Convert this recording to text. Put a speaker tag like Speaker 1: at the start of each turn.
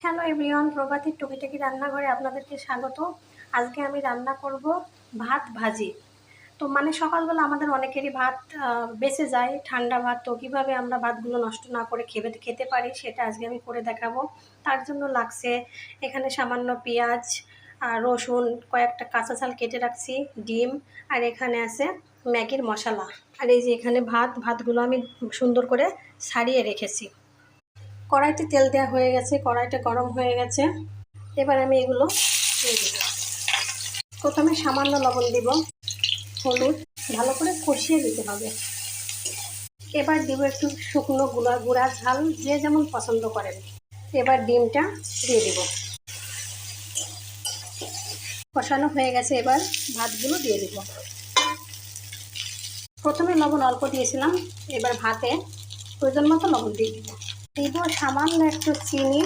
Speaker 1: Hello everyone, প্রভাতির টুকিটাকি রান্নাঘরে আপনাদেরকে স্বাগত। আজকে আমি রান্না করব ভাত ভাজি। তো সকালবেলা আমাদের অনেকেরই ভাত বেঁচে যায়, ঠান্ডা ভাত। তো কীভাবে আমরা ভাতগুলো নষ্ট না করে খেতে পারি সেটা আজকে আমি করে দেখাবো। তার জন্য লাগছে এখানে সামান্য পেঁয়াজ, রসুন, কয়েকটা কাঁচা ঝাল কেটে রাখছি, ডিম, আর এখানে আছে ম্যাগির মশলা। আর এই যে এখানে ভাতগুলো আমি সুন্দর করে ছাড়িয়ে রেখেছি। কড়াইতে তেল দেওয়া হয়ে গেছে, কড়াইটা গরম হয়ে গেছে। এবার আমি এগুলো দিয়ে দেব। প্রথমে সামান্য লবণ দিব, হলুদ, ভালো করে কষিয়ে দিতে হবে। এবার দিব একটু শুকনো গুঁড়া ঝাল, যে যেমন পছন্দ করেন। এবার ডিমটা দিয়ে দিব। কষানো হয়ে গেছে, এবার ভাতগুলো দিয়ে দিব। প্রথমে লবণ অল্প দিয়েছিলাম, এবার ভাতে প্রয়োজন মতো লবণ দিয়ে দিব। দিব সামান্য একটু চিনি,